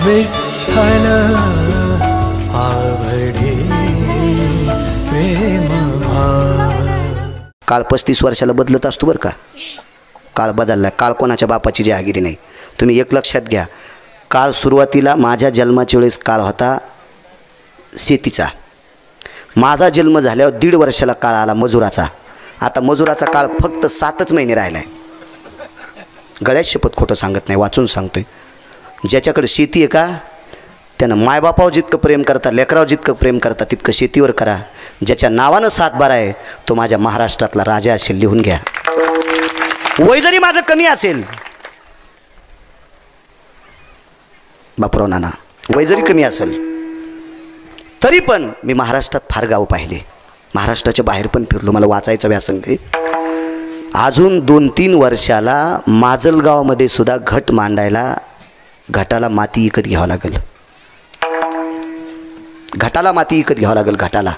विठ्ठल आवडे प्रेम भाव. काळ 35 वर्षाला बदलत असतो बरं का. काळ बदलला. काळ कोणाच्या बापाची जहागिरी नाही. तुम्ही एक लक्षात घ्या. काळ सुरुवातीला माझ्या जन्माच्या वेळेस काळ होता शेतीचा. माझा जन्म झाल्यावर 1.5 वर्षाला काळ आला मजुराचा. आता मजुराचा काळ फक्त 7च महिने राहिला आहे. गळ्यात शपथ खोटं सांगत नाही, वाचून सांगतोय. ज्याच्याकडे शेती आहे का त्यानं मायबापावर जितकं प्रेम करता, लेकरावर जितकं प्रेम करता तितकं शेतीवर करा. ज्याच्या नावानं 7/12 आहे तो माझ्या महाराष्ट्रातला राजा असेल. लिहून घ्या. वय जरी माझं कमी असेल, बापूराव नाना, वय जरी कमी असेल तरी पण मी महाराष्ट्रात फार गाव पाहिले. महाराष्ट्राच्या बाहेर पण फिरलो. मला वाचायचा व्यासंग आहे. अजून 2-3 वर्षाला माजलगावमध्ये सुद्धा घट मांडायला घटाला माती विकत घ्यावं लागेल. घटाला माती विकत घ्यावं लागेल. घटाला.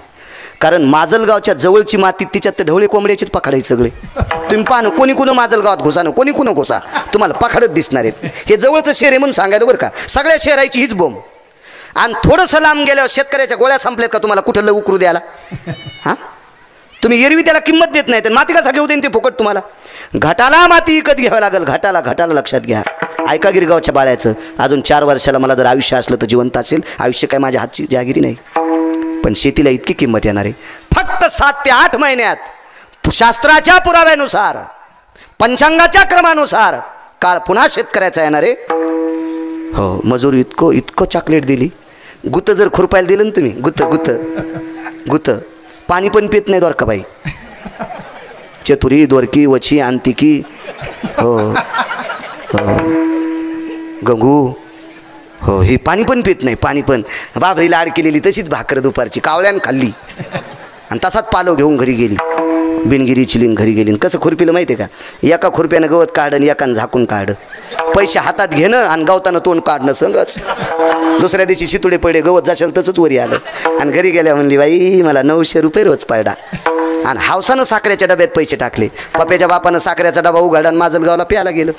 कारण माजलगावच्या जवळची माती तिच्यात ढवळे कोंबड्याचेच पखाडायचे सगळे. तुम्ही पहा ना, कोणी कुणं माजलगावात घुसा ना, कोणी कुणं घुसा, तुम्हाला पखाडत दिसणार आहेत. हे जवळचं शहर आहे म्हणून सांगायला बरं का. सगळ्या शहराची हीच बोंब. आणि थोडंसं लांब गेल्यावर शेतकऱ्याच्या गोळ्या संपल्यात का तुम्हाला कुठं उकरू द्यायला? हां, तुम्ही एरवी त्याला किंमत देत नाही तर माती कसा घेऊ देईन ते फुकट तुम्हाला. घाटाला माती विकत घ्यावं लागेल. घाटाला. घाटाला लक्षात घ्या. ऐका गिरगावच्या बाळ्याचं. अजून 4 वर्षाला मला जर आयुष्य असलं तर जिवंत असेल. आयुष्य काय माझ्या हातची जहागिरी नाही. पण शेतीला इतकी किंमत येणार आहे. फक्त 7 ते 8 महिन्यात शास्त्राच्या पुराव्यानुसार, पंचांगाच्या क्रमानुसार काळ पुन्हा शेतकऱ्याचा येणार आहे. हो, मजूर इतकं चॉकलेट दिली. गुतं जर खुरपायला दिलं ना तुम्ही, गुतं पाणी पण पित नाही द्वारकाबाई. चतुरी, दोरकी, वची, अंतिकी, हो हो, गंगू, हो, ही पाणी पण पित नाही. पाणी पण बाबरी लाड केलेली तशीच भाकर दुपारची कावळ्यानं खाल्ली आणि तसाच पालव घेऊन घरी गेली. बिनगिरी चिलीन घरी गेली. कसं खुरपीलं माहिती आहे का? एका खुरप्यानं गवत काढणं, एकानं झाकून काढ. पैसे हातात घेणं आणि गवतानं तोंड काढणं संगच. दुसऱ्या दिवशी शितुडे पडे, गवत जाशाल तसंच वरी आलं. आणि घरी गेल्या म्हणली, बाई मला 900 रुपये रोज पडला. आणि हावसानं साखरेच्या डब्यात पैसे टाकले. पप्याच्या बापानं साखरेचा डबा उघडला आणि माजलगावला प्यायला गेलं.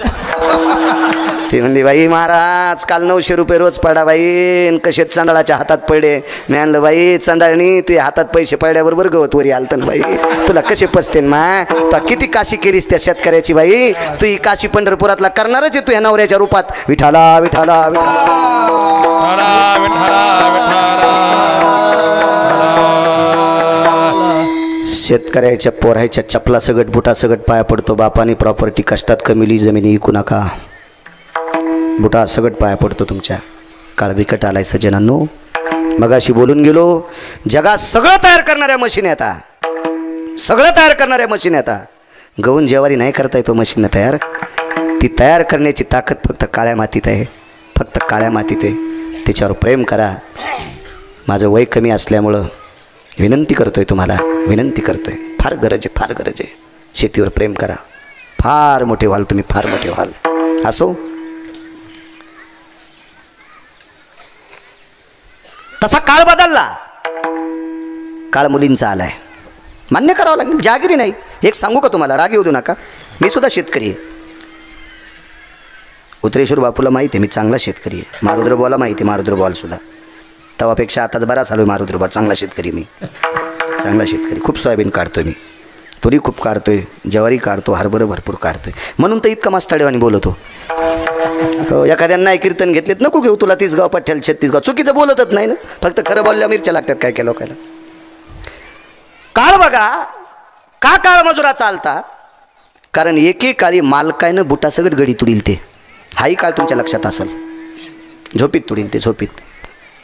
ती म्हणली, बाई महाराज काल 900 रुपये रोज पडा बाई, कसे चंडाळाच्या हातात पडे. मी आणलं, बाई चंडाळणी तुझ्या हातात पैसे पडल्याबरोबर गवत वरी आलत ना बाई, तुला कसे पसते मा. तू किती काशी केलीस त्या शेतकऱ्याची बाई. तू ही काशी पंढरपुरातला करणारच आहे तू ह्या नवऱ्याच्या रूपात. विठाला विठाला शेतकऱ्याच्या पोरायच्या चपला सगट बुटा सगट पाया पडतो. बापाने प्रॉपर्टी कष्टात कमिली, जमिनी इकू नका. बुटा सगट पाया पडतो तुमच्या. काळ बिकट आलाय सज्जनांनो. मगाशी बोलून गेलो, जगात सगळं तयार करणाऱ्या मशीन आता, सगळं तयार करणाऱ्या मशीन आता. गहून ज्वारी नाही करता येतो मशीन तयार. ती तयार करण्याची ताकद फक्त काळ्या मातीत आहे. फक्त काळ्या मातीत आहे. त्याच्यावर प्रेम करा. माझं वय कमी असल्यामुळं विनंती करतोय तुम्हाला, विनंती करतोय. फार गरज आहे, फार गरज आहे. शेतीवर प्रेम करा. फार मोठे व्हाल तुम्ही, फार मोठे व्हाल. असो, तसा काळ बदलला. काळ मुलींचा आलाय. मान्य करावं लागेल. जहागिरी नाही. एक सांगू का तुम्हाला, राग येऊ देऊ नका. मी सुद्धा शेतकरी आहे. उतरेश्वर बापूला माहिती आहे मी चांगला शेतकरी आहे. मारुद्र बुवाला माहिती आहे, मारुद्र बुवाला सुद्धा. तवापेक्षा आताच बरा चालू आहे मारुद्र बुवा. चांगला शेतकरी मी, चांगला शेतकरी. खूप सोयाबीन काढतोय मी, तुरी खूप काढतोय, ज्वारी काढतो, हरभरं भरपूर काढतोय. म्हणून तर इतका मस्ताडेवानी बोलतो. हो, एखाद्यानं नाही कीर्तन घेतलेत नको घेऊ, तुला 30 गाव पठ्ठ्याला 36 गाव. चुकीचं बोलतच नाही ना, फक्त खरं बोलल्या मिरच्या लागतात काय काय लोकांना. काळ बघा का काळ मजुरा चालता. कारण एकेकाळी मालकानं बुटा सगळं गडी तुडील ते. हाही काळ तुमच्या लक्षात असेल. झोपीत तुडील ते, झोपीत.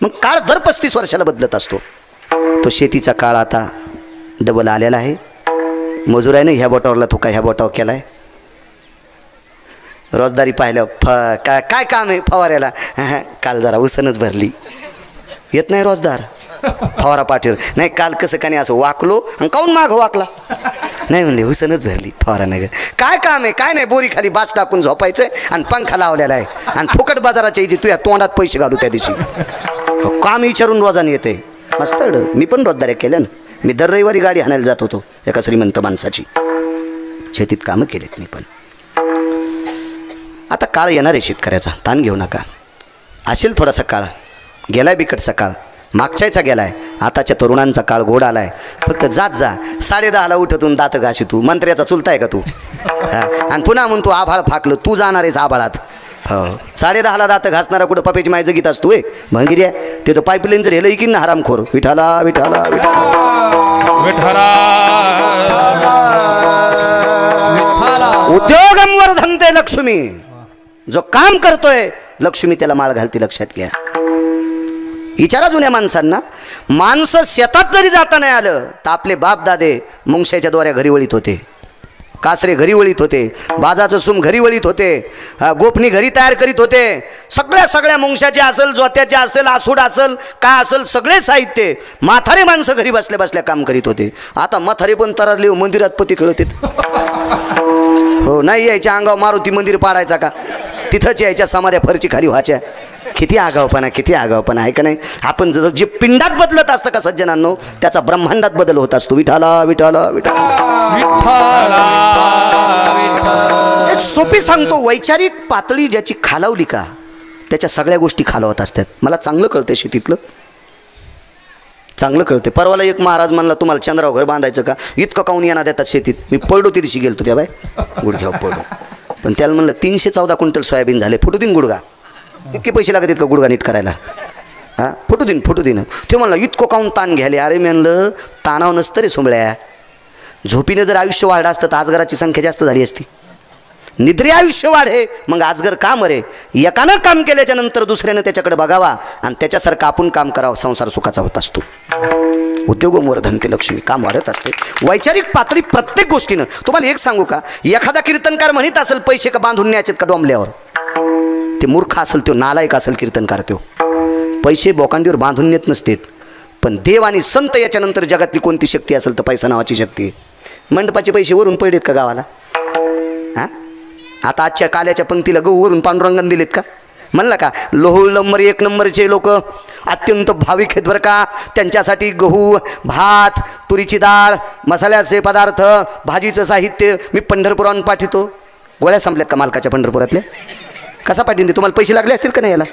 मग काळ दर 35 वर्षाला बदलत असतो. तो शेतीचा काळ आता डबल आलेला आहे. मजुराने ह्या बोटावरला थुका ह्या बोटावर केलाय. रोजदारी पाहिलं काय काम आहे फवाऱ्याला. काल जरा उसनच भरली. येत नाही रोजदार फवारा पाठीवर. नाही काल कसं का नाही असं वाकलो आणि काऊन माग वाकला. नाही म्हणले हुसनच भरली फवारा नाही. काय काम आहे काय नाही. बोरी खाली बास टाकून झोपायचं आणि पंखा लावलेला आहे आणि फुकट बाजाराच्या इथे तुझ्या तोंडात पैसे घालू त्या दिवशी. काम विचारून रोजाने येते. मस्त. मी पण रोजदाऱ्या केल्या ना. मी दर रविवारी गाडी आणायला जात होतो एका श्रीमंत माणसाची. शेतीत कामं केलीत मी पण. आता काळ येणार आहे शेतकऱ्याचा, ताण घेऊ नका. असेल थोडासा काळ, गेलाय बिकटचा काळ, मागच्याचा गेलाय, आताच्या तरुणांचा काळ गोड आलाय. फक्त जात जा, 10:30ला उठतून दात घाशी तू, मंत्र्याचा चुलता आहे का तू? आणि पुन्हा म्हणतो आभाळ फाकलं, तू जाणार आहेस आभाळात. हो, 10:30ला दात घासणारा कुठं पपेची माय जगीत असतो भंगिऱ्या, ते तर पाईपलाईन जर हेलं की ना हरामखोर. विठाला विठाला विठाला उद्योगम वर्धनते लक्ष्मी. जो काम करतोय लक्ष्मी त्याला माळ घालते, लक्षात घ्या. विचारा जुन्या माणसांना, माणसं शेतात जरी जाता नाही आलं तर आपले बाप दादे मुंगशाच्या दोऱ्या घरी वळीत होते, कासरे घरी वळीत होते, बाजाचं सूम घरी वळीत होते, गोपणी घरी तयार करीत होते. सगळ्या मुंगशाचे असेल, जोत्याचे असेल, आसूड असेल, काय असेल, सगळे साहित्य म्हातारे माणसं घरी बसल्या बसल्या काम करीत होते. आता म्हातारे पण तररले मंदिरात पती खेळत हो. नाही यायच्या अंगावर मारुती मंदिर पाडायचा का? तिथंच यायच्या समाध्या फरची खाली व्हायच्या. किती आगावपणा, किती आगावपणा आहे का नाही? आपण जे पिंडात बदलत असतं का सज्जनांनो, त्याचा ब्रह्मांडात बदल होत असतो. विठाला विठाला विठाला. एक सोपी सांगतो, वैचारिक पातळी ज्याची खालावली का त्याच्या सगळ्या गोष्टी खालावत असतात. मला चांगलं कळतं, शेतीतलं चांगलं कळते. परवाला एक महाराज म्हणला, तुम्हाला चंद्रावर घर बांधायचं का? इतकं काऊन येणार देतात शेतीत? मी पडलो ते दिवशी गेलतो त्या बाय गुडघ्यावर पडलो. पण त्याला म्हणलं 314 क्विंटल सोयाबीन झाले, फुटू दिन गुडघा. इतके पैसे लागत इतकं गुडघा नीट करायला? हां, फुटू दिन. ते म्हणलं इतकं काऊन ताण घ्यायले? अरे मी म्हणलं ताणाव नसतं रे सोंबळ्या. झोपीनं जर आयुष्य वाढलं असतं तर आजगराची संख्या जास्त झाली असती. निद्रे आयुष्य वाढे, मग आजगर काम रे. एकानं काम केल्याच्या नंतर दुसऱ्यानं त्याच्याकडे बघावा आणि त्याच्यासारखं आपण काम करावं, संसार सुखाचा होत असतो. उद्योगम वर्धनते लक्ष्मी. काम वाढत असते. वैचारिक पातळी प्रत्येक गोष्टीनं. तुम्हाला एक सांगू का, एखादा कीर्तनकार म्हणत असेल पैसे का बांधून न्यायचेत का डोंबल्यावर, ते मूर्ख असेल, तो नालायक असेल कीर्तनकार. तो पैसे बोकांडीवर बांधून नेत नसतेत. पण देव आणि संत याच्यानंतर जगातली कोणती शक्ती असेल तर पैसा नावाची शक्ती. मंडपाचे पैसे वरून पडलेत का गावाला? हां, आता आजच्या काल्याच्या पंक्तीला गहू वरून पांडुरंगाने दिलेत का? म्हणलं का लोह नंबर 1 नंबरचे लोक अत्यंत भाविक आहेत बरं का. त्यांच्यासाठी गहू, भात, तुरीची डाळ, मसाल्याचे पदार्थ, भाजीचं साहित्य मी पंढरपुराहून पाठवतो. गोळ्या संपल्यात का मालकाच्या पंढरपुरातल्या? कसा पाठवून दे? तुम्हाला पैसे लागले असतील का नाही याला?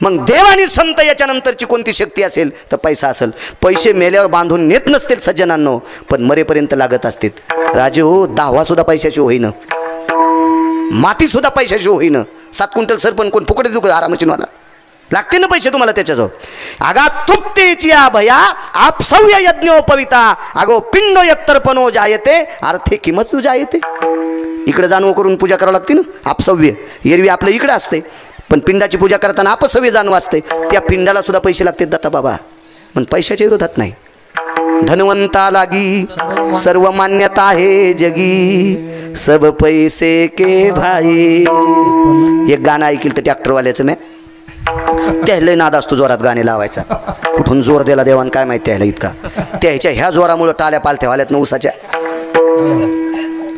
मग देव आणि संत याच्यानंतरची कोणती शक्ती असेल तर पैसा असेल. पैसे मेल्यावर बांधून नेत नसतील सज्जनांनो, पण मरेपर्यंत लागत असतील. राजे हो, 10वा सुद्धा पैशाची होईन, माती सुद्धा पैशाची होईन. 7 क्विंटल सरपण कोण फुकट देतो का? आरामाची मला लागते ना पैसे तुम्हाला त्याच्याजवळ. आगा तृप्तीची भया आपसव्य यज्ञोपविता अगो पिंडो यत्तर्पणो जायते अर्थे किंमत जायते. इकडे जाणवं करून पूजा करावं लागते ना. आपसव्य एरवी आपलं इकडे असते, पण पिंडाची पूजा करताना अपसव्य जाणवं असते. त्या पिंडाला सुद्धा पैसे लागतात दाता बाबा, पण पैशाच्या विरोधात नाही. धनवंता लागी सर्व मान्यता आहे जगी, सब पैसे के भाई. एक गाणं ऐकलं तर ट्रॅक्टरवाल्याचं मी, त्याला नाद असतो जोरात गाणे लावायचा. कुठून जोर दिला देवान काय माहिती त्याला इतका. त्याच्या ह्या जोरामुळं टाळ्या पालथ्या वाल्यात ना उसाच्या.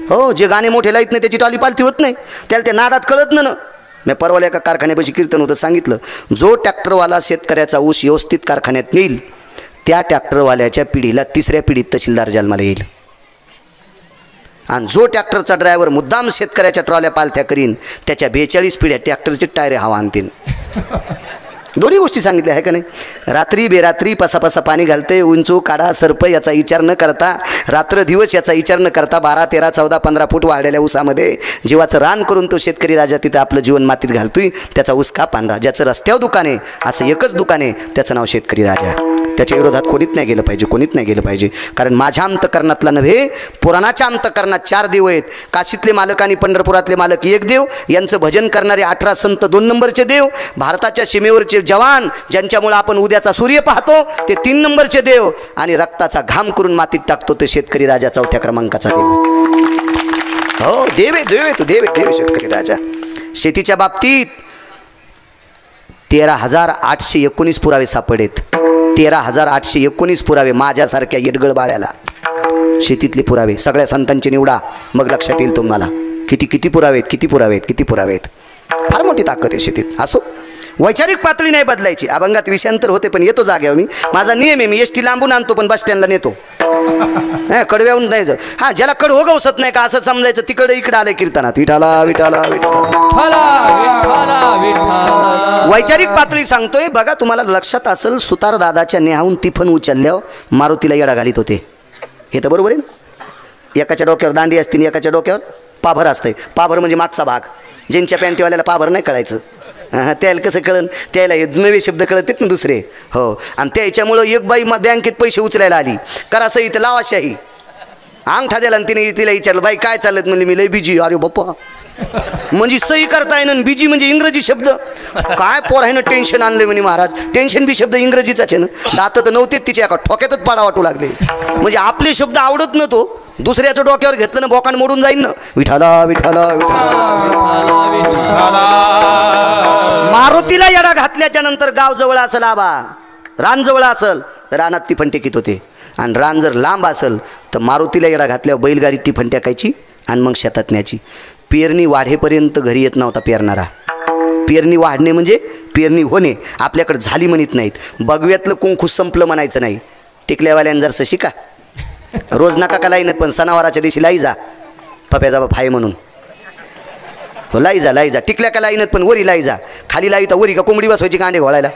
हो, जे गाणे मोठे लाईत नाही त्याची टाळी पालथी होत नाही. त्याला त्या नादात कळत ना. मी परवाला एका कारखान्यापाशी कीर्तन होतं, सांगितलं जो ट्रॅक्टरवाला शेतकऱ्याचा ऊस व्यवस्थित कारखान्यात नेईल त्या ट्रॅक्टरवाल्याच्या पिढीला 3ऱ्या पिढीत तहसीलदार जन्माला येईल. आणि जो ट्रॅक्टरचा ड्रायव्हर मुद्दाम शेतकऱ्याच्या ट्रॉल्या पालथ्या करीन त्याच्या 42 पिढ्या ट्रॅक्टरचे टायरे हवा आणतील. दोन्ही गोष्टी सांगितल्या आहे का नाही. रात्री बेरात्री पसापसा पाणी घालते, उंचू काढा सरप याचा विचार न करता, रात्र दिवस याचा विचार न करता 12, 13, 14, 15 फूट वाढलेल्या ऊसामध्ये जीवाचं रान करून तो शेतकरी राजा तिथं आपलं जीवन मातीत घालतोय. त्याचा ऊस का पांढरा. ज्याचं रस्त्यावर दुकान आहे, असं एकच दुकान आहे, त्याचं नाव शेतकरी राजा. त्याच्या विरोधात कोणीच नाही गेलं पाहिजे, कोणीच नाही गेलं पाहिजे. कारण माझ्या अंतकरणातला नव्हे, पुराणाच्या अंतकरणात 4 देव आहेत. काशीतले मालक आणि पंढरपुरातले मालक 1 देव. यांचं भजन करणारे 18 संत 2 नंबरचे देव. भारताच्या सीमेवरचे जवान ज्यांच्यामुळे आपण उद्याचा सूर्य पाहतो ते 3 नंबरचे देव. आणि रक्ताचा घाम करून मातीत टाकतो ते शेतकरी राजा 4थ्या क्रमांकाचा देव. हो, देव आहे, देव आहे, तो देव आहे, देव शेतकरी राजा. शेतीच्या बाबतीत 13,819 पुरावे सापडेत. 13,819 पुरावे माझ्यासारख्या येडगळ बाळ्याला. शेतीतले पुरावे सगळ्या संतांचे निवडा, मग लक्षात येईल तुम्हाला किती पुरावे आहेत, किती पुरावे आहेत, किती पुरावे आहेत. फार मोठी ताकद आहे शेतीत. असो, वैचारिक पातळी नाही बदलायची. अभंगात विषयांतर होते पण येतो जाग्यावर मी. माझा नियम आहे, मी एस टी लांबून आणतो पण बस स्टँडला नेतो. कडव्याहून नाही. हा, ज्याला कड हो गवसत नाही का असं समजायचं, तिकडे इकडे आलंय कीर्तनात विठाला विठाला विठाला. वैचारिक पातळी सांगतोय बघा. तुम्हाला लक्षात असेल, सुतार दादाच्या नेहावून तिफन उचलल्यावर मारुतीला येडा घालीत होते. हे तर बरोबर आहे ना. एकाच्या डोक्यावर दांडी असते, एकाच्या डोक्यावर पाभर असतंय. पाभर म्हणजे मागचा भाग. ज्यांच्या पॅन्टीवाल्याला पाभर नाही कळायचं, त्याला कसं कळन, त्याला हे नवे शब्द कळत ना दुसरे. हो, आणि त्याच्यामुळं एक बाई बँकेत पैसे उचलायला आली, करा सही तर लावाशाही. अंगठा द्याला आणि तिने तिला विचारलं, बाई काय चालत? म्हणले मी लय बिजी. अरे बाप्पा, म्हणजे सही करता येणं, बिजी म्हणजे इंग्रजी शब्द. काय पोरायनं टेन्शन आणलं म्हणे महाराज. टेन्शन बी शब्द इंग्रजीचाच आहे ना. दात तर नव्हतेच तिच्या, एका ठोक्यातच पाडा वाटू लागले. म्हणजे आपले शब्द आवडत नव्हतो, दुसऱ्याच्या डोक्यावर घेतलं ना बोकांड मोडून जाईन ना. विठाला विठाला मारुतीला येडा घातल्याच्या नंतर गाव जवळ असेल, आबा रान जवळ असेल तर रानात टिफन टेकीत होते. आणि रान जर लांब असेल तर मारुतीला येडा घातल्यावर बैलगाडी टिफन टाकायची आणि मग शेतात न्यायची. पेरणी वाढेपर्यंत घरी येत नव्हता पेरणारा. पेरणी वाढणे म्हणजे पेरणी होणे. आपल्याकडे झाली म्हणत नाहीत. बगव्यातलं कुंकू संपलं म्हणायचं नाही. टिकल्यावाल्यानं जर शिका, रोज नका का लाईनत पण सणावाराच्या दिवशी लाई जा, पप्याचा बाप हाय म्हणून. हो, लाई जा. टिकल्या का लाईनत पण वरी लाई जा. खाली लाई तर वरी का कोंबडी बसवायची कांडे घोळायला.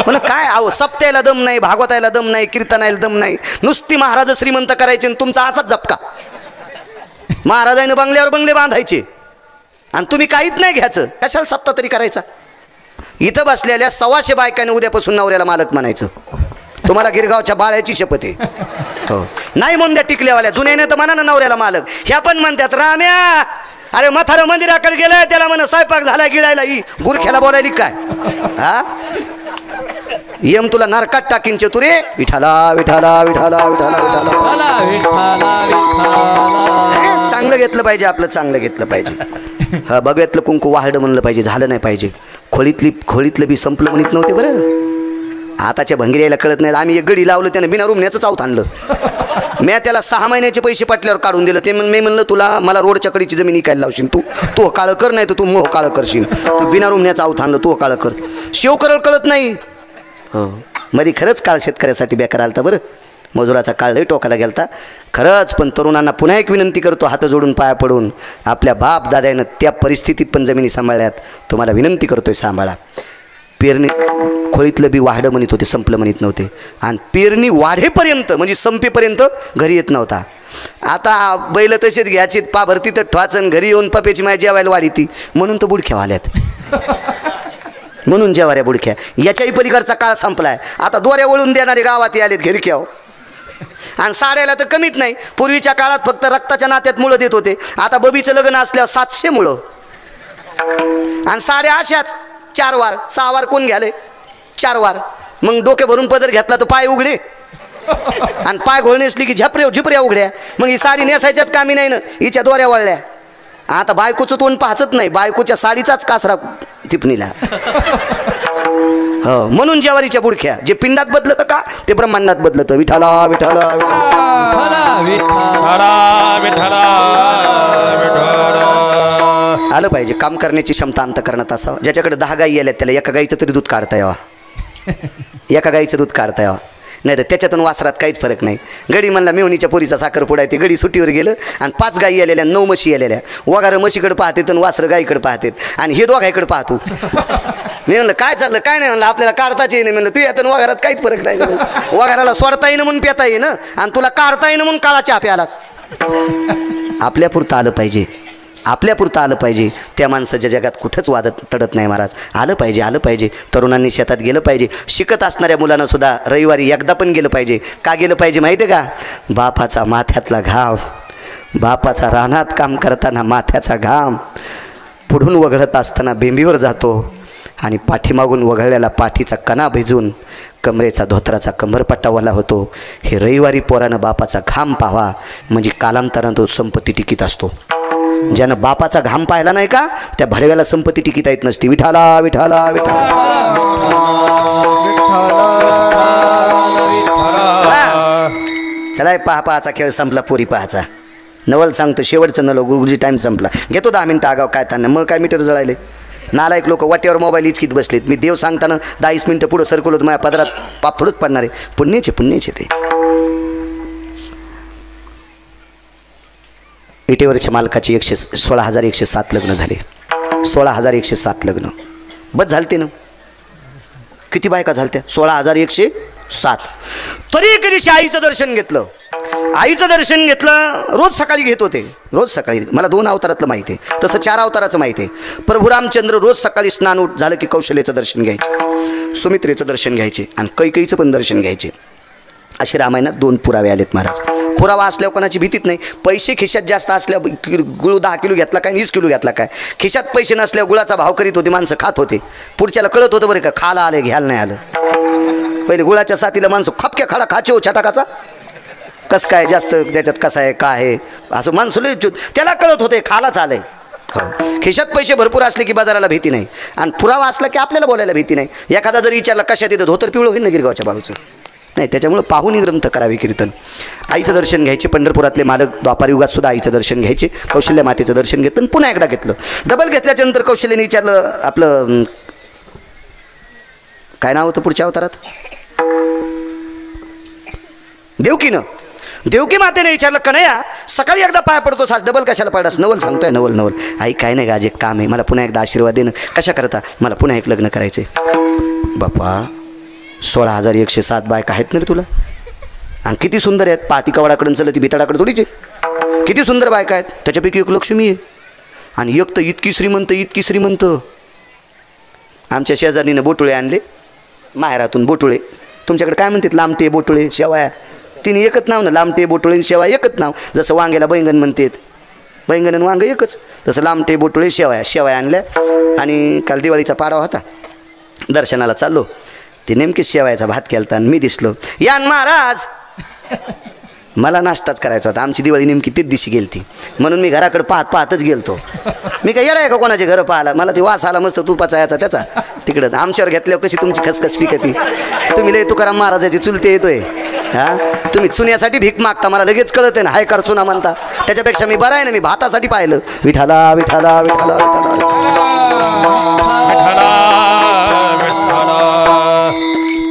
पण काय अहो, सप्त्याला दम नाही, भागवतायला दम नाही, कीर्तनायला दम नाही. नुसती महाराज श्रीमंत करायचे आणि तुमचा असाच झपका. महाराजांनी बंगल्यावर बंगले बांधायचे आणि तुम्ही काहीच नाही घ्यायचं. कशाला सप्ता तरी करायचा? इथं बसलेल्या 125 बायकाने उद्यापासून नवऱ्याला मालक म्हणायचं. तुम्हाला गिरगावच्या बाळ्याची शपथ आहे. हो, नाही म्हणत्या टिकल्यावाल्या. जुन्याने तर म्हणा ना नवऱ्याला मालक. ह्या पण म्हणतात राम्या, अरे म्हातारं मंदिराकडे गेलाय, त्याला म्हणा स्वयंपाक झाला गिळायला, ही गुरख्याला बोलायली काय? हा, यम तुला नरकात टाकीन चतुरे. विठाला विठाला विठाला विठाला विठाला. चांगलं घेतलं पाहिजे, आपलं चांगलं घेतलं पाहिजे. हा, बघ्यातलं कुंकू वाहडं म्हणलं पाहिजे, झालं नाही पाहिजे. खोळीतलं बी संपलं म्हणत नव्हते बरं. आताच्या भंगिऱ्याला कळत नाही. आम्ही एक गडी लावलं, त्यानं बिना रूमण्याचं चावत आणलं. मी त्याला 6 महिन्याचे पैसे पटल्यावर काढून दिलं. ते मी म्हणलं, तुला मला रोडच्या कडीची जमीन इकायला लावशील, तू काळं कर, नाही तर तू मोह काळं करशील. तू बिना रूमण्याचं चावत आणलं, तू काळं कर. शेव करल कळत नाही. हो, मध्ये खरंच काळ शेतकऱ्यासाठी बेकार आलता बरं. मजुराचा काळ लई टोकाला गेलता खरंच. पण तरुणांना पुन्हा एक विनंती करतो, हात जोडून पाया पडून. आपल्या बाप दादानं त्या परिस्थितीत पण जमिनी सांभाळल्यात. तुम्हाला विनंती करतोय, सांभाळा. पेरणी खोळीतलं बी वाढं म्हणत होते, संपलं म्हणत नव्हते. आणि पेरणी वाढेपर्यंत म्हणजे संपेपर्यंत घरी येत नव्हता. आता बैल तसेच घ्यायचे, पाभरती तर ठवाचन, घरी येऊन पप्याची माय जेवायला वाढी ती. म्हणून तर बुडख्या वाल्यात. म्हणून जेवाऱ्या बुडख्या. याच्याही पलीकडचा काळ संपलाय. आता दोऱ्या वळून देणारे गावात आलेत घरक्याव. आणि साड्याला तर कमीत नाही. पूर्वीच्या काळात फक्त रक्ताच्या नात्यात मुळं देत होते. आता बबीचं लग्न असल्यावर 700 मुळं. आणि साड्या अशाच 4 वार 6 वार कोण घ्याले? 4 वार. मग डोके भरून पदर घेतला तर पाय उघडे, आणि पाय घोळणे असली की झिपऱ्या उघड्या. मग ही साडी नेसायच्याच कामी नाही ना, हिच्या दोऱ्या वळल्या. आता बायकोचं तोंड पाहत नाही, बायकोच्या साडीचाच कासरा टिपणीला. हो, म्हणून जेवारीच्या बुडख्या. जे पिंडात बदलतं का ते ब्रह्मांडात बदलतं. विठाला विठाला आलं पाहिजे. काम करण्याची क्षमता अंतःकरणात असावं. ज्याच्याकडे 10 गायी आल्यात त्याला एका गाईचं तरी दूध काढता यावं. एका गाईचं दूध काढता यावं, नाही तर त्याच्यातून वासरात काहीच फरक नाही. गडी म्हणला मेवणीच्या पोरीचा साखरपुडा आहे, ते गडी सुट्टीवर गेलं आणि 5 गायी आलेल्या, 9 म्हशी आलेल्या. वगारं म्हशीकडे पाहतात आणि वासरं गाईकडे पाहतात, आणि हे दोघांकडे पाहतो. मी म्हणलं काय चाललं? काय नाही म्हणलं, आपल्याला काढताच येईन. म्हणलं तू यातून वगारात काहीच फरक नाही. वगाराला सोडता येईन म्हणून पेता येईन, आणि तुला काढता येईन म्हणून काळा चहा प्यालास. आपल्यापुरतं आलं पाहिजे, आपल्यापुरतं आलं पाहिजे. त्या माणसाच्या जगात कुठंच वादत तडत नाही महाराज. आलं पाहिजे, आलं पाहिजे. तरुणांनी शेतात गेलं पाहिजे. शिकत असणाऱ्या मुलांना सुद्धा रविवारी एकदा पण गेलं पाहिजे. का गेलं पाहिजे माहिती आहे का? बापाचा माथ्यातला घाम, बापाचा रानात काम करताना माथ्याचा घाम पुढून वगळत असताना बेंबीवर जातो, आणि पाठीमागून वगळलेला पाठीचा कणा भिजून कमरेचा धोत्राचा कंबरपट्टा वाला होतो. हे रविवारी पोरानं बापाचा घाम पाहावा, म्हणजे कालांतरानं तो संपत्ती टिकीत असतो. ज्यानं बापाचा घाम पाहिला नाही का त्या भडव्याला संपत्ती टिकीता येत नसती. विठाला विठाला विठाला. चला पाहाचा खेळ संपला, पोरी पाहाचा. नवल सांगतो शेवटचं नलो, गुरुजी टाईम संपला. घेतो 10 मिनिटं आगाव. काय त्यांना मग काय मीटर जळायले. नालायक लोक वाट्यावर मोबाईल इचकीत बसलेत. मी देव सांगताना 10 मिनिटं पुढं सरकवलं तर माझ्या पदरात पाप थोडंच पडणार आहे. पुण्याचे ते इटेवरच्या मालकाची 16,107 लग्न झाले. 16,107 लग्न बस झालते ना. किती बायका झालत्या? 16,107. तरी कधीशी आईचं दर्शन घेतलं. आईचं दर्शन घेतलं. रोज सकाळी घेत होते. रोज सकाळी. मला 2 अवतारातलं माहिती आहे, तसं 4 अवताराचं माहिती आहे. प्रभू रामचंद्र रोज सकाळी स्नान उठ झालं की कौशल्याचं दर्शन घ्यायचे, सुमित्रेचं दर्शन घ्यायचे आणि कैकेयीचं पण दर्शन घ्यायचे. असे रामायणात 2 पुरावे आलेत महाराज. पुरावा असल्यावर कोणाची भीतीच नाही. पैसे खिशात जास्त असल्यावर गुळ 10 किलो घेतला काय, 20 किलो घेतला काय. खिशात पैसे नसल्यावर गुळाचा भाव करीत होते माणसं, खात होते. पुढच्याला कळत होतं बरं का, खाला आले घ्यायला नाही आलं. पहिले गुळाच्या साथीला माणसं खपक्या खाडा खाचे हो छटाकाचा. कसं काय जास्त त्याच्यात कसं आहे काय आहे असं माणसं त्याला कळत होते खालाच आलंय. हो, खिशात पैसे भरपूर असले की बाजाराला भीती नाही आणि पुरावा असला की आपल्याला बोलायला भीती नाही. एखादा जर विचारला कशात येतं, धोतर पिवळं होईल ना गिरगावच्या बाळूचं नाही. त्याच्यामुळं पाहुणी ग्रंथ करावी कीर्तन. आईचं दर्शन घ्यायचे. पंढरपुरातले मालक द्वापार युगात सुद्धा आईचं दर्शन घ्यायचे. कौशल्य मातेचं दर्शन घेतलं. पुन्हा एकदा घेतलं. डबल घेतल्याच्या नंतर कौशल्याने विचारलं, आपलं काय नाव होतं पुढच्या अवतारात? देवकी मातेने विचारलं, कन्हैया सकाळी एकदा पाय पडतो सास, डबल कशाला पडलास? नवल सांगतोय. नवल. आई काय नाही गाज, एक काम आहे, मला पुन्हा एकदा आशीर्वाद देणं. कशा करता? मला पुन्हा एक लग्न करायचे. बापा 16,107 बायका आहेत ना रे तुला, आणि किती सुंदर आहेत. पाती कवाडाकडून चल ती बिताडाकडे थोडीचे. किती सुंदर बायका आहेत. त्याच्यापैकी एक लक्ष्मी आहे आणि एक तर इतकी श्रीमंत. आमच्या शेजारीनं बोटुळे आणले माहेरातून. बोटुळे तुमच्याकडे काय म्हणतात? लांबटे, बोटुळे, शेवाया. तिने एकच नाव ना, लांबटे, बोटुळे, शेवा एकच नाव. जसं वांग्याला बैंगन म्हणतात, बैंगन आणि वांग एकच, तसं लांबटे, बोटुळे, शेवाया आणल्या. आणि काल दिवाळीचा पाडवा होता, दर्शनाला चाललो. ते नेमके शेवायचा भात केलता आणि मी दिसलो. यान महाराज, मला नाश्ताच करायचा होता. आमची दिवाळी नेमकी तीच दिवशी गेलती म्हणून मी घराकडे पाहतच गेलतो. मी काय येडा आहे का कोणाचे घरं पाहायला? मला ते वास आला मस्त तुपाचा याचा त्याचा. तिकडं आमच्यावर घेतल्यावर कशी तुमची खसखस पिकती. तुम्ही लय तुकाराम महाराजाची चुलते येतोय. तुम्ही चुन्यासाठी भीक मागता, मला लगेच कळत आहे ना. हाय कर चुना म्हणता. त्याच्यापेक्षा मी बरं आहे ना, मी भातासाठी पाहिलं. विठाला विठाला विठाला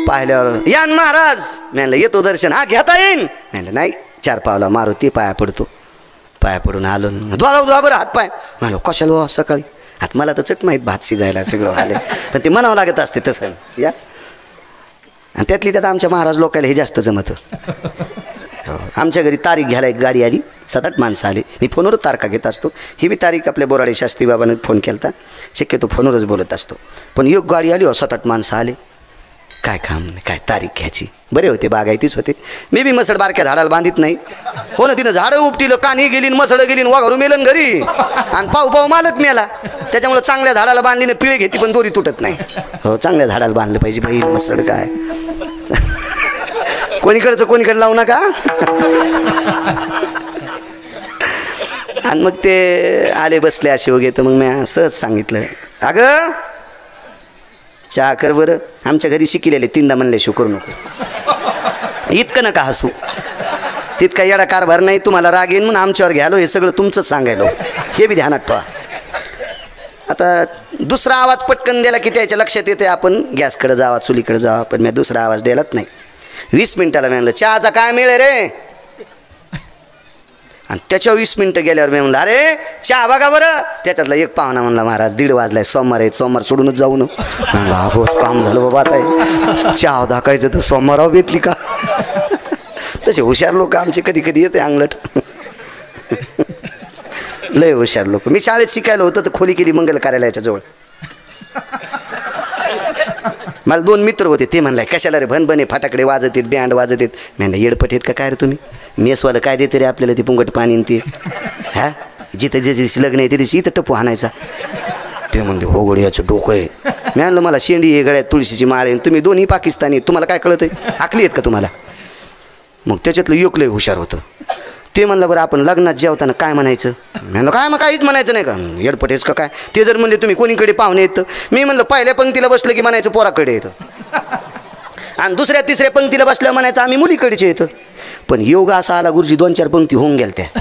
पाहिल्यावर यान महाराज म्हणलं येतो दर्शन. हा घेता येईन म्हणलं नाही, 4 पावला मारुती पाया पडतो. पाया पडून आलो. द्वा बरं हात पाय. म्हणलो कशाला सकाळी हात, मला तर चट माहीत भात शिजायला सगळं आले, पण ते म्हणावं लागत असते तसं या. आणि त्यातली त्यात आमच्या महाराज लोकायला हे जास्त जमतं. आमच्या घरी तारीख घ्यायला एक गाडी आली, 7-8 माणसं आली. मी फोनवर तारखा घेत असतो. ही बी तारीख आपल्या बोराडे शास्त्री बाबाने फोन केला होता. शक्यतो फोनवरच बोलत असतो. पण एक गाडी आली, 7-8 माणसं आले. काय काम नाही, काय तारीख घ्यायची. बरे होते, बागायतीच होते. मी बी मसड बारक्या झाडाला बांधित नाही. हो ना, तिनं झाडं उपटिलं, कानी गेली, मसड गेली, वाघरू मेलन घरी, आणि पाऊ मालक मेला. त्याच्यामुळे चांगल्या झाडाला बांधली, पिळे घेते पण दोरी तुटत नाही. हो, चांगल्या झाडाला बांधलं पाहिजे बाई. मसड काय कोणीकडे लावू नका. आणि मग ते आले बसले असे वगैरे. तर मग मी सहज सांगितलं, अगं चहा कर बरं. आमच्या घरी शिकलेले 3दा म्हणले शो करू नको, इतकं नका हसू. तितका येडा कारभार नाही. तुम्हाला राग येईन म्हणून आमच्यावर घ्यालो, हे सगळं तुमचंच सांगायलो, हे बी ध्यानात ठेवा. आता दुसरा आवाज पटकन दिला की त्याच्या लक्षात येते आपण गॅसकडे जावा, चुलीकडे जावा. पण मी दुसरा आवाज द्यायलाच नाही. 20 मिनिटाला म्हणलं चहाचा काय मिळे रे. आणि त्याच्या 20 मिनिटं गेल्यावर मी म्हणलं अरे चहा बघा बरं. त्याच्यातला एक पाहुणा म्हणला महाराज 1:30 वाजलाय, सोमवार आहे, सोमवार सोडूनच जाऊ ना. म्हणलं हा हो काम झालं बाबा. आता चहा दाखायचं तर सोमवारावर बेतली का. तसे हुशार लोक आमचे कधी कधी येते अंगलट. लय हुशार लोक. मी शाळेत शिकायला होतं तर खोली केली मंगल कार्यालयाच्या जवळ. मला 2 मित्र होते. ते म्हणलाय कशाला रे, भनभने फटाकडे वाजत आहेत, बँड वाजत आहेत. म्हणलं येडपट आहेत का काय रे तुम्ही. मेसवालं काय देते रे आपल्याला ते पुंगट पाणी ते. हा जिथं जे दिवशी लग्न आहे ते दिवशी इथं टप्पू हाणायचा. ते म्हणले हो गड्याचं डोकं आहे. मी म्हणलं मला शेंडी आहे गळ्यात, तुळशीची माळ आहे, तुम्ही दोन्ही पाकिस्तानी, तुम्हाला काय कळत आहे, आकली आहेत का तुम्हाला. मग त्याच्यातलं योकलंय हुशार होतं. ते म्हणलं बरं आपण लग्नात जेवताना काय म्हणायचं. म्हणलं काय मग काहीच म्हणायचं नाही का, येडपटेच का काय. ते जर म्हणले तुम्ही कोणीकडे पाहुणे येतं. मी म्हणलं पहिल्या पंक्तीला बसलं की म्हणायचं पोराकडे येतं, आणि दुसऱ्या तिसऱ्या पंक्तीला बसल्या म्हणायचं आम्ही मुलीकडचे येतं. पण योग असा आला गुरुजी 2-4 पंक्ती होऊन गेल्या त्या.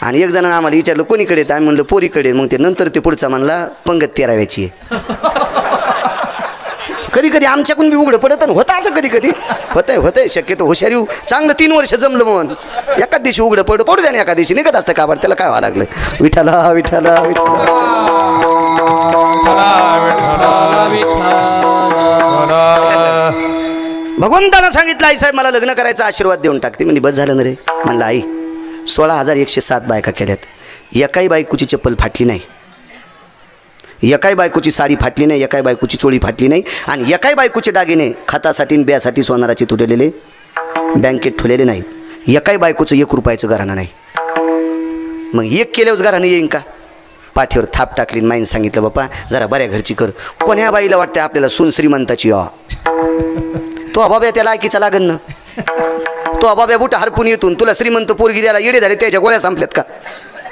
आणि एक जण आम्हाला विचारलं कोणीकडे आम्ही म्हणलं पोरीकडे. मग ते नंतर ते पुढचा म्हणला पंगत 13व्याची आहे. कधी कधी आमच्याकडून बी उघडं पडत आणि होतं असं कधी कधी होतंय शक्यतो हुशारी चांगलं 3 वर्ष जमलं म्हणून एकाच दिवशी उघडं पडू द्या ना एका दिवशी निघत असतं काबाड त्याला काय व्हावं लागलं. विठाला विठाला भगवंतानं सांगितलं आई साहेब मला लग्न करायचा आशीर्वाद देऊन टाकते. म्हणजे बस झालं ना रे. म्हणलं आई 16,107 बायका केल्यात, एकाही बायकोची चप्पल फाटली नाही, एकाही बायकोची साडी फाटली नाही, एकाही बायकोची चोळी फाटली नाही, आणि एकाही बायकोचे दागिने खतासाठी आणि ब्यासाठी सोनाराचे तुटलेले बँकेत ठेवलेले नाहीत. एकाही बायकोचं 1 रुपयाचं घराणं नाही. मग एक केल्यावर घराणं येईन का? पाठीवर थाप टाकली. माईन सांगितलं बापा जरा बऱ्या घरची कर. कोण्या बाईला वाटतं आपल्याला सून श्रीमंताची तो अबाब्या त्या लायकीचा लागन ना. तो अबाब्या बुटा हरपून येतून तुला श्रीमंत पोरगी द्यायला येडे झाले त्याच्या गोळ्या संपल्यात का?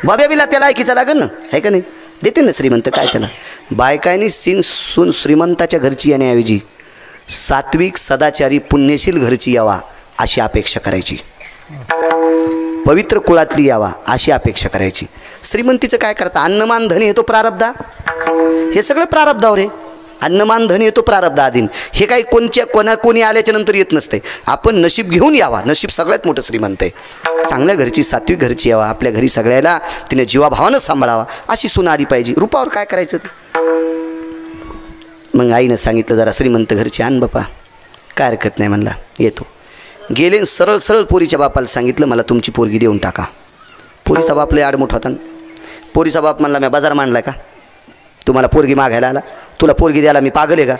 बाब्या बिला त्या लायकीचा लागन ना, आहे का नाही? देते ना श्रीमंत काय त्याला. बायकायनी सून श्रीमंताच्या घरची येण्याऐवजी सात्विक सदाचारी पुण्यशील घरची यावा अशी अपेक्षा करायची. पवित्र कुळातली यावा अशी अपेक्षा करायची. श्रीमंतीचं काय करता? अन्नमान धन येतो प्रारब्धा. हे सगळं प्रारब्धावर आहे. अन्नमान धन येतो प्रारब्ध आधीन. हे काही कोणी आल्याच्या नंतर येत नसते. आपण नशीब घेऊन यावा. नशीब सगळ्यात मोठं श्रीमंत आहे. चांगल्या घरची सात्विक घरची यावा. आपल्या घरी सगळ्याला तिने जीवाभावानं सांभाळावा अशी सून आली पाहिजे. रूपावर काय करायचं ते. मग आईनं सांगितलं जरा श्रीमंत घरची आण बापा. काय हरकत नाही म्हणला येतो. गेले सरळ पोरीच्या बापाला सांगितलं मला तुमची पोरगी देऊन टाका. पोरीचा बाप लय आडमुठ होता. पोरीचा बाप म्हणला मी बाजार मांडलाय का? तुम्हाला पोरगी मागायला आला? तुला पोरगी द्यायला मी पागल आहे का?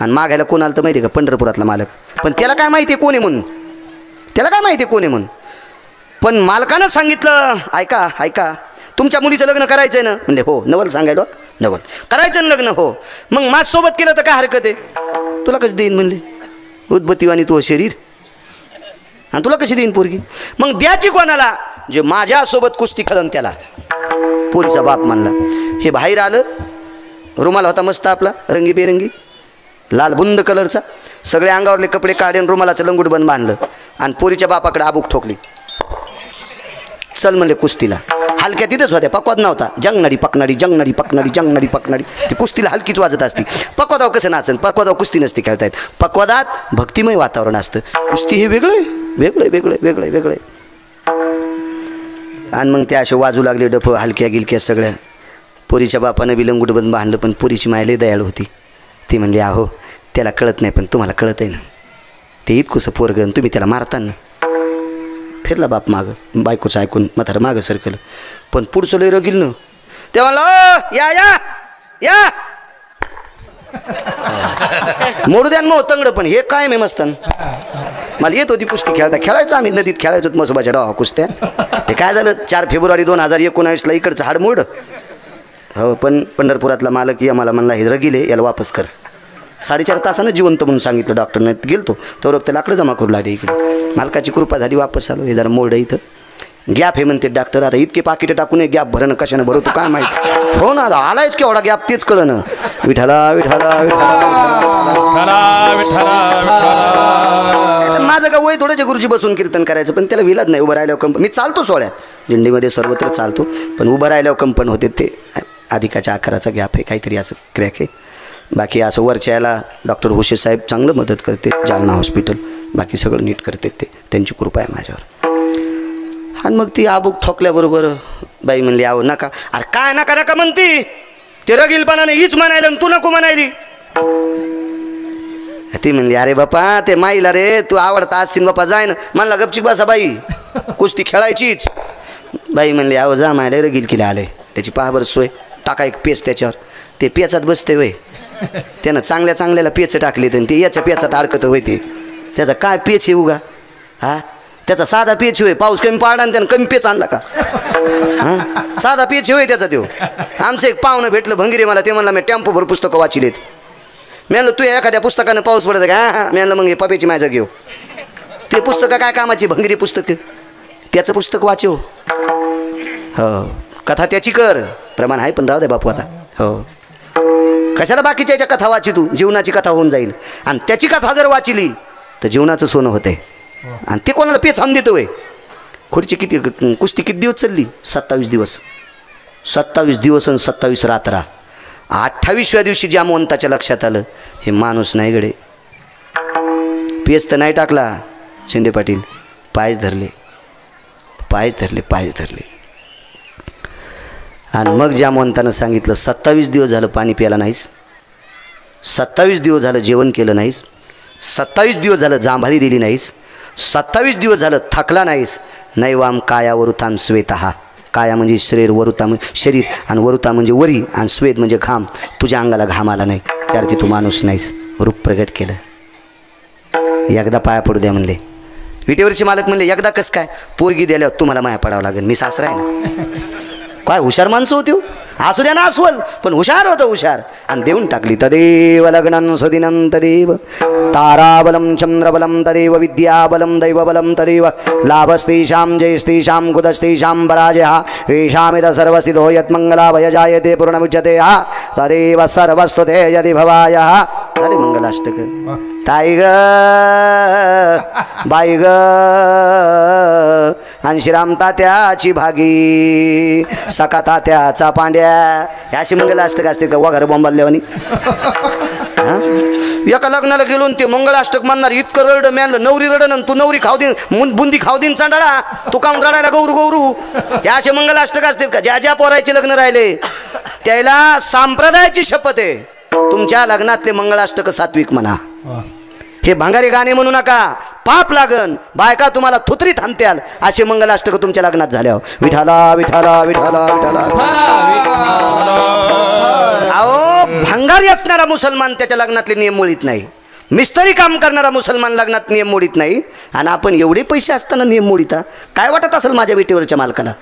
आणि मागायला कोण आलं तर माहिती आहे का? पंढरपुरातला मालक. पण त्याला काय माहिती आहे कोण आहे म्हणून? त्याला काय माहिती आहे कोण आहे म्हणून? पण मालकानं सांगितलं ऐका तुमच्या मुलीचं लग्न करायचं आहे ना? म्हणजे हो. नवल सांगायला नवल करायचं ना लग्न? हो. मग माझ्यासोबत केलं तर काय हरकत आहे? तुला कशी देईन म्हणले? उद्बत्तीवाणी तो शरीर आणि तुला कशी देईन पोरगी? मग द्याची कोणाला? जे माझ्यासोबत कुस्ती खेळन त्याला. पोरीचा बाप म्हणला. हे बाहेर आलं. रुमाल होता मस्त आपला रंगीबेरंगी लाल बुंद कलरचा. सगळे अंगावरले कपडे काढून रुमालाचं लंगूट बंद बांधलं आणि पोरीच्या बापाकडे आबूक ठोकली. चल म्हणले कुस्तीला. हलक्या तिथंच होत्या. पकवाद नव्हता. जंगनाडी पकनाडी जंगनाडी पकनाडी जंगनाडी पकनाडी. ती कुस्तीला हलकीच वाजत असती. पकवादाव कसं नाचन? पकवादाव कुस्ती नसते खेळता येत. पकवादात भक्तिमय वातावरण असतं. कुस्ती हे वेगळं. आणि मग त्या असे वाजू लागले डफ हलक्या गिलक्या सगळ्या. पोरीच्या बापानं विलंगुट बंद बांधलं. पण पोरीची मायले दयाळ होती. ती म्हणली अहो त्याला कळत नाही पण तुम्हाला कळत आहे ना. ते इतकुसं पोरगं तुम्ही त्याला मारता ना. फिरला बाप मागं. बायकोचं ऐकून म्हातारं मागं सरकलं. पण पुढचं लय रगील ना. ते म्हणलं या या या मोडू द्या मग तंगड. पण हे काय मी मस्तान मला येत होती कुस्ती खेळायचो आम्ही नदीत खेळायचो मसोबाच्या डावा कुस्त्या. हे काय झालं 4 फेब्रुवारी 2019ला इकडचं हाड मोड. हो. पण पंढरपुरातला मालक या मला म्हणला हे रगिले याला वापस कर. 4.5 तासानं जिवंत म्हणून सांगितलं डॉक्टरने. गेलतो तो रक्त लाकडं जमा करू लागले इकडे. मालकाची कृपा झाली वापस आलो. हे जरा मोड इथं गॅप हे म्हणते डॉक्टर. आता इतके पाकिटं टाकून गॅप भरणं कशानं भरवतो काय माहिती. हो ना आलायच केवढा गॅप तेच कळलं. विठाला विठाला माझं का वय थोडंचे गुरुजी बसून कीर्तन करायचं. पण त्याला विलाज नाही. उभं राहिल्यावर कंपन. मी चालतो सोहळ्यात दिंडीमध्ये सर्वत्र चालतो. पण उभं राहिल्यावर कंपन होते. ते अधिकाच्या आकाराचा गॅप आहे काहीतरी असं क्रॅक आहे. बाकी असं वरच्या याला डॉक्टर हुशे साहेब चांगलं मदत करते. जालना हॉस्पिटल बाकी सगळं नीट करते. ते त्यांची कृपा आहे माझ्यावर. आणि मग ती आबूक ठोकल्याबरोबर बाई म्हणली आहो नका. अरे काय नका नका म्हणती. ते रगीलपणाने हीच म्हणायला तू नको म्हणायली. ती म्हणली अरे बापा ते माईला रे तू आवडता असशील बापा जाय ना. म्हणला गपचिक बसा बाई कुस्ती खेळायचीच. बाई म्हणली अहो जा मायला रगील किला आले. त्याची पाहाबर सोय टाका एक पेच त्याच्यावर. ते पेचात बसते वय. त्यानं चांगल्याला पेच टाकले तर ते याच्या पेचात अडकत होय. ते त्याचा काय पेच आहे उगा. हा त्याचा साधा पेच होय. पाऊस कमी पाडा आणि त्यानं कमी पेच आणला का? हां साधा पेच होय त्याचा. तो आमचं एक पाहुणं भेटलं भंगिरे मला. ते म्हणलं मी टेम्पोभर पुस्तकं वाचिलेत. मी म्हणलं तू एखाद्या पुस्तकानं पाऊस पडत का? हां मी म्हणलं मग हे पप्याची माझं घेऊ. ते पुस्तकं काय कामाची भंगिरी पुस्तकं. त्याचं पुस्तक वाचव. हो कथा त्याची कर. प्रमाण आहे पण राहू दे बापू आता. हो कशाला बाकीच्या याच्या कथा वाची तू. जीवनाची कथा होऊन जाईल. आणि त्याची कथा जर वाचिली तर जीवनाचं सोनं होतंय. आणि ते कोणाला पेच आणून देतं वय. खुर्ची किती कुस्ती किती दिवस चालली? 27 दिवस. 27 दिवस आणि 27 रात्रा. 28व्या दिवशी जामवंताच्या लक्षात आलं हे माणूस नाही गडे. पेच तर नाही टाकला शिंदे पाटील, पायच धरले, पायच धरले, पायच धरले. आणि मग जामवंतानं सांगितलं 27 दिवस झालं पाणी प्यायला नाहीस, 27 दिवस झालं जेवण केलं नाहीस, 27 दिवस झालं जांभाळी दिली नाहीस, 27 दिवस झालं थकला नाहीस. नैवाम काया वरुताम श्वेतहा. काया म्हणजे शरीर, वरुता म्हणजे शरीर, आणि वरुता म्हणजे वरी, आणि श्वेत म्हणजे घाम. तुझ्या अंगाला घाम आला नाही त्यावरती तू माणूस नाहीस. रूप प्रगट केलं. एकदा पाया पडू द्या म्हणले. विटेवरचे मालक म्हणले एकदा कसं काय? पोरगी द्याल्यावर तुम्हाला माया पडावं लागेल, मी सासरा आहे ना. काय हुशार माणसं होती, असू द्या ना अस्वल, पण हुशार होतं हुशार. आणि देऊन टाकली. तदेव लग्नं सुदिनं तदेव ताराबलं चंद्रबलं तदेव विद्याबलं दैवबलं तदेव लाभस्तेषां जयस्तेषां कुतस्तेषां पराजयः येषामिद सर्वस्थितो यत्मङ्गलाभय जायते पूर्णमुच्यते हा तदेव सर्वस्तु ते यदि भवायः. अरे मंगलाष्टक. ताई ग बाई ग आणि श्रीराम तात्याची भागी सका तात्याचा पांड्या. अशी मंगलाष्टक असते का वगैरे बॉम्बाल्यावानी? एका लग्नाला गेलो ते मंगलाष्टक म्हणणार इतकं रड म्यानलं. नवरी रडन तू नवरी खाऊ देईन, बुंदी खाऊ देईन चांडाळा, तू काऊन रडायला गौरू गौरू? हे असे मंगलाष्टक असतात का? ज्या ज्या पोरायचे लग्न राहिले त्याला संप्रदायाची शपथ आहे. तुमच्या लग्नातले मंगलाष्टक सात्विक म्हणा. हे भांगारे गाणे म्हणू नका, पाप लागन. बायका तुम्हाला थुतरीत हाणत्याल असे मंगलाष्टक तुमच्या लग्नात झाल्यावर. विठाला विठाला विठाला विठाला. अहो भांगारी असणारा मुसलमान त्याच्या लग्नातले नियम मोडीत नाही. मिस्त्री काम करणारा मुसलमान लग्नात नियम मोडीत नाही. आणि आपण एवढे पैसे असताना नियम मोडीता. काय वाटत असेल माझ्या विटेवरच्या मालकाला?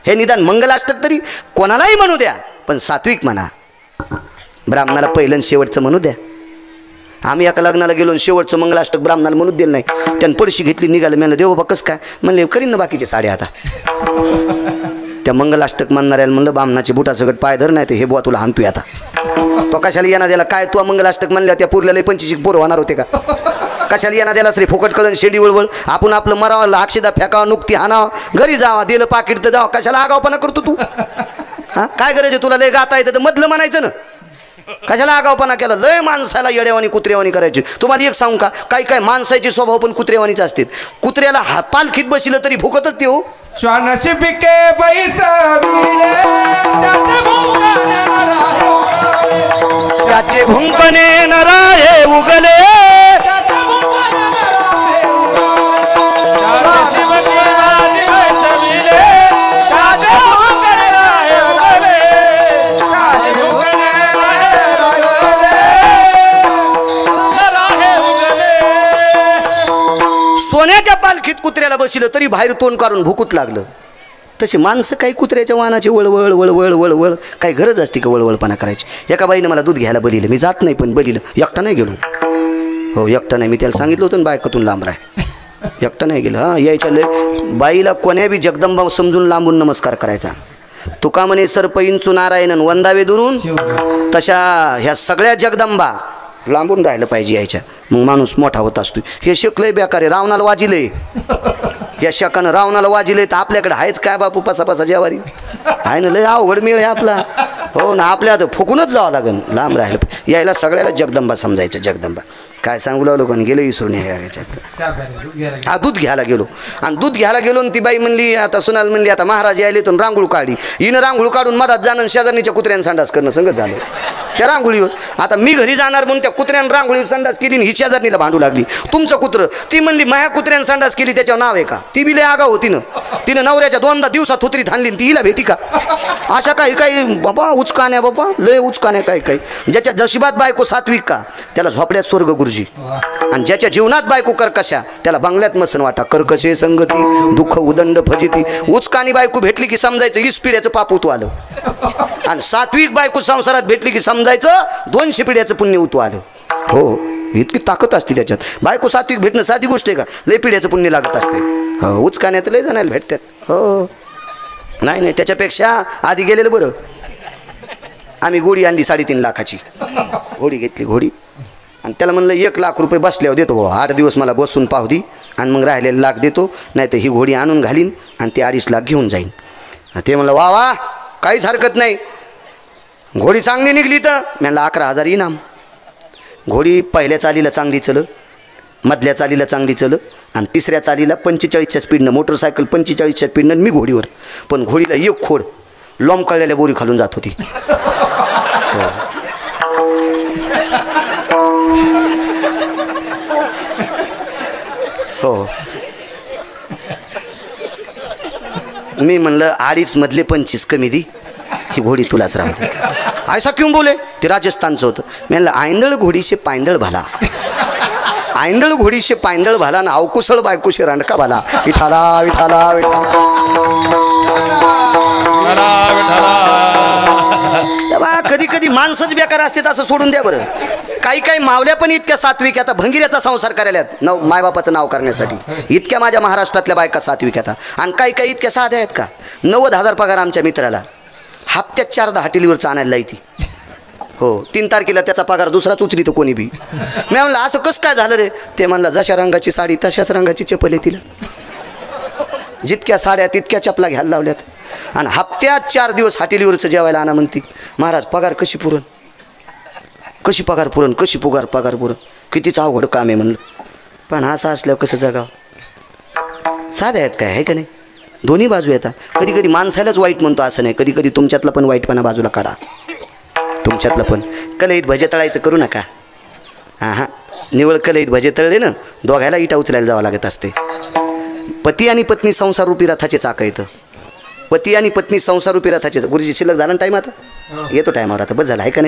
हे निदान मंगलाष्टक तरी कोणालाही म्हणू द्या, पण सात्विक म्हणा. ब्राह्मणाला पहिलं शेवटचं म्हणू द्या. आम्ही एका लग्नाला गेलो शेवटचं मंगलाष्टक ब्राह्मणाला म्हणूच दिलं नाही. त्यानं पडशी घेतली निघालं. म्हणलं देव बाबा कसं काय? म्हणले करीन ना बाकीचे साडे. आता त्या मंगलाष्टक म्हणणाऱ्याला म्हणलं बामणाचे बुटासकट पाय धर, नाही तर हे बुवा तुला हाणतोय आता. तो कशाला येणार द्याला? काय तू मंगलाष्टक म्हणल्या त्या पुरल्याला 25 पोरं होणार होते का? कशाला येणार द्याला? श्री फुकट कळण शेंडी वळवळ. आपण आपलं मरावं, अक्षदा फेकावं, नुकती हाणावं, घरी जावा, दिलं पाकिट तर जावं. कशाला आगावपणा करतो तू? हां काय करायचं? तुला लय गाता येतं तर मधलं म्हणायचं ना. कशाला आगावपणा केला? लय माणसाला येड्यावानी कुत्रेवानी करायची. तुम्हाला एक सांगू का? काही काय माणसाचे स्वभाव पण कुत्रेवानीच असतात. कुत्र्याला पालखीत बसलं तरी भुकतच ते हो. श्वानशी पिके त्याचे भुंकणे नराये उगले. सोन्याच्या पालखीत कुत्र्याला बसिलं तरी बाहेर तोंड काढून भुकूत लागलं. तसे माणसं काही कुत्र्याच्या वाहनाची वळवळ वळवळ वळवळ. काही गरज असते का वळवळपणा करायची? एका बाईने मला दूध घ्यायला बलिलं. मी जात नाही, पण बलिलं. एकटा नाही गेलो. हो एकटा नाही. मी त्याला सांगितलं होतं ना बायकातून लांब राह. एकटा नाही गेलं. हां यायच्या लय बाईला कोण्या बी जगदंबा समजून लांबून नमस्कार करायचा. तुका म्हणे सरपईंचू नारायणन वंदावे दुरून, तशा ह्या सगळ्या जगदंबा लांबून राहिलं पाहिजे यायच्या. मग माणूस मोठा होत असतो. हे शेकलंय बेकार आहे. रावणाला वाजिले या शकानं, रावणाला वाजिले तर आपल्याकडे आहेच काय बापू? पसा जेवारी आहे ना. लय अवघड मिळ आहे आपला. हो ना. आपल्या आता फुकूनच जावं लागेल. लांब राहिलं यायला सगळ्याला जगदंबा समजायचं. जगदंबा काय सांगू लागलो पण गेलं इसरून याच्यात. हा दूध घ्यायला गेलो. आणि दूध घ्यायला गेलो आणि ती बाई म्हणली, आता सुनाल म्हणली आता महाराज यायले तर रांगोळ काढली. हिनं रांगोळ काढून मधात जाणं शेजारणीच्या कुत्र्यानं संडास करणं संगत झालं त्या रांगोळीवर. आता मी घरी जाणार म्हणून त्या कुत्र्यानं रांगोळीवर संडास केली. ही शेजारणीला भांडू लागली, तुमचं कुत्रं. ती म्हणली माया कुत्र्यानं संडास केली त्याच्यावर नाव आहे का? ती बी लय आगाव होती ना. तिनं नवऱ्याच्या 2दा दिवसात थुतरीत हाणली. ती हिला भेटी का? अशा काही बाबा उचकाण्या, बाबा लय उचकाण्या. काही ज्याच्या नशिबात बायको सात्विक का त्याला झोपड्यात स्वर्ग गुरुजी. आणि ज्याच्या जीवनात बायको कर्कशा त्याला बंगल्यात मसन वाटा. कर्कशे संगती दुःख उदंड फजिती. उचकानी बायको भेटली की समजायचं 20 पिढ्याचं पाप उतू आलं. आणि सात्विक बायको संसारात भेटली की समजायचं 200 पिढ्याचं पुण्य उतू आलं. हो इतकी ताकद असते त्याच्यात. बायको सात्विक भेटणं साधी गोष्ट आहे का? लय पिढ्याचं पुण्य लागत असते. हो उचकाण्यात लय जणायला भेटतात. हो नाही त्याच्यापेक्षा आधी गेलेलं बरं. आम्ही घोडी आणली 3.5 लाखाची घोडी घेतली. घोडी आणि त्याला म्हणलं 1 लाख रुपये बसल्यावर देतो भाऊ, 8 दिवस मला बसून पाहू दे आणि मग राहिलेले लाख देतो, नाही तर ही घोडी आणून घालीन आणि ते 2.5 लाख घेऊन जाईन. ते म्हणलं वा वा काहीच हरकत नाही, घोडी चांगली निघली तर म्हणलं 11,000 इनाम. घोडी पहिल्या चालीला चांगली चल, मधल्या चालीला चांगली चल आणि तिसऱ्या चालीला 45च्या स्पीडनं, मोटरसायकल 45च्या स्पीडनं मी घोडीवर. पण घोडीला एक खोड लोंबकळलेल्या बोरी खालून जात होती. हो मी म्हणलं 2.5 मधले 25 कमी दी, ही घोडी तुलाच राहू दे. ऐसा क्यों बोले, ते राजस्थानचं होतं. मी म्हणलं आयंदळ घोडीशे पायंदळ भाला, आयंदळ घोडीशे पायंदळ भाला ना अवकुशळ बायकुशे रांडका भाला. विठाला विठाला विठाला. कधी कधी माणसंच बेकार असतात असं सोडून द्या बरं. काही काही मावल्या पण इतक्या सात्विक, आता भंगिऱ्याचा संसार करायला मायबापाचं नाव करण्यासाठी इतक्या माझ्या महाराष्ट्रातल्या बायका सात्विक आता. आणि काही काही इतक्या साध्या आहेत का. 90,000 पगार आमच्या मित्राला, हप्त्यात 4 हॉटेलीवरचं आणायला लायती. हो 3 तारखेला त्याचा पगार दुसराच उचली तर कोणी बी. मी म्हणलं असं कसं काय झालं रे. ते म्हणलं जशा रंगाची साडी तशाच रंगाची चप्पल आहे तिला, जितक्या साड्या तितक्या चपला घ्यायला लावल्यात आणि हप्त्यात 4 दिवस हॉटेलीवरचं जेवायला आणा म्हणती. महाराज पगार कशी पुरण, कशी पगार पुरण, कशी पगार पुरण, कितीच अवघड काम आहे म्हणलं. पण असं असल्यावर कसं जगावं. साध्या आहेत काय आहे का नाही, दोन्ही बाजू येतात. कधी कधी माणसालाच वाईट म्हणतो असं नाही, कधी कधी तुमच्यातलं पण वाईटपणा बाजूला काढा. तुमच्यातलं पण कलईत भजे तळायचं करू नका. हां निवळ कलईत भजे तळले ना दोघायला इटा उचलायला जावं लागत असते. पती आणि पत्नी संसारूपी रथाचे चाक येतं. पती आणि पत्नी संसारूपी रथाचे. गुरुजी शिल्लक झाला ना टाईम, आता येतो टायमावर, आता बस झाला आहे का नाही.